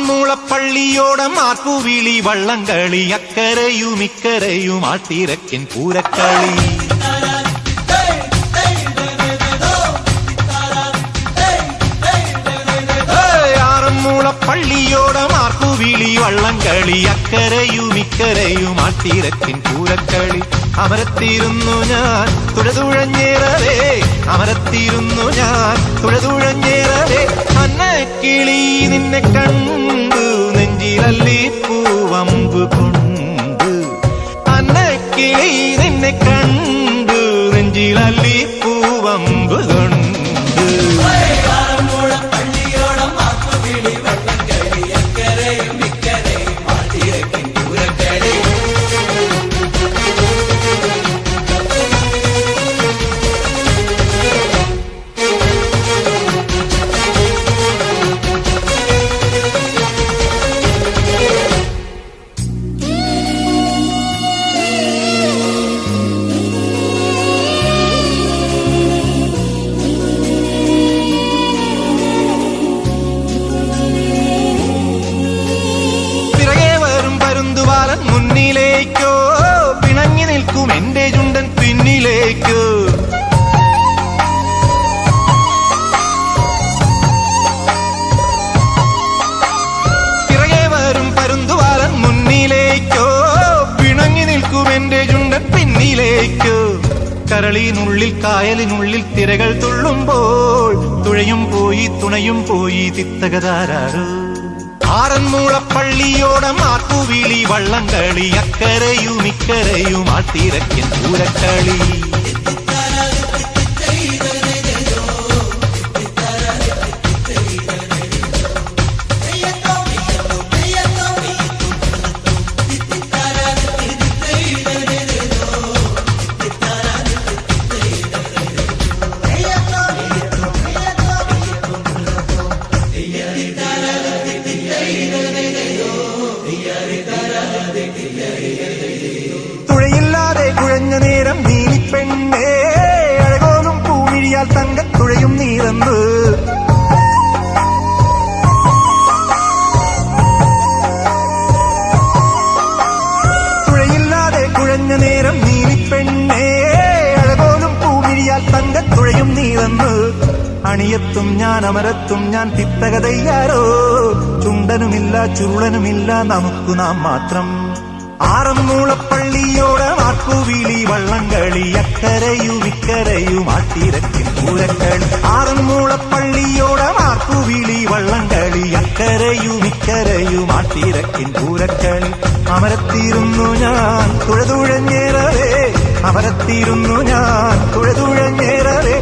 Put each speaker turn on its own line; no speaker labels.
ആറന്മുളപ്പള്ളിയോടം ആർപ്പുവിളി വള്ളംകളി അക്കരയും ഇക്കരയും ആട്ടിരക്കൻ പൂരക്കളി വള്ളംകളി അക്കരയും ഇക്കരയും ആട്ടിരക്കിൻ പൂരക്കളി അമരത്തിരുന്നു ഞാൻ തുഴതുഴഞ്ഞേറവേ അമരത്തിരുന്നു ഞാൻ തുഴതുഴഞ്ഞേറവേ അന്നക്കിളി നിന്നെ കണ്ടു നെഞ്ചിലല്ലി പൂവമ്പ് കൊണ്ട് അന്നക്കിളി നിന്നെ കണ്ടു നെഞ്ചിലല്ലി പൂവമ്പ് കൊണ്ട് മുന്നിലേക്കോ പിണങ്ങി നിൽക്കും എന്റെ ചുണ്ടൻ പിന്നിലേക്കോ പിറകെ വരും പരുന്തുവാലൻ മുന്നിലേക്കോ പിണങ്ങി നിൽക്കും എന്റെ ചുണ്ടൻ പിന്നിലേക്കോ കരളിനുള്ളിൽ കായലിനുള്ളിൽ തിരകൾ തുള്ളുമ്പോൾ തുഴയും പോയി തുണയും പോയി തിത്തകതാരാരോ ആറന്മുളപ്പള്ളിയോടം ആർപ്പുവിളി വള്ളംകളി അക്കരയും ഇക്കരയും ആട്ടിരക്കിൻ പൂരക്കളി തുഴയില്ലാതെ കുഴഞ്ഞ നേരം നീലിപ്പെണ്ണേ അഴകോലും പൂമിഴിയാൽ തങ്കത്തുഴയും നീറന്ന് തുഴയില്ലാതെ കുഴഞ്ഞ നേരം നീലിപ്പെണ്ണേ അഴകോലും പൂമിഴിയാൽ തങ്കത്തുഴയും നീറന്ന് അണിയത്തും ഞാൻ അമരത്തും ഞാൻ തിത്തകതയ്യാരോ ചുണ്ടനുമില്ല ചുരുളനുമില്ല നമുക്കു നാം മാത്രം ആറന്മുളപ്പള്ളിയോടം ആർപ്പുവിളി വള്ളംകളി അക്കരയും ഇക്കരയും ആട്ടിരക്കിൻ പൂരക്കളി ആറന്മുളപ്പള്ളിയോടം ആർപ്പുവിളി വള്ളംകളി അക്കരയും ഇക്കരയും ആട്ടിരക്കിൻ പൂരക്കളി അമരത്തിരുന്നു ഞാൻ തുഴതുഴഞ്ഞേറവേ അമരത്തിരുന്നു ഞാൻ തുഴതുഴഞ്ഞേറവേ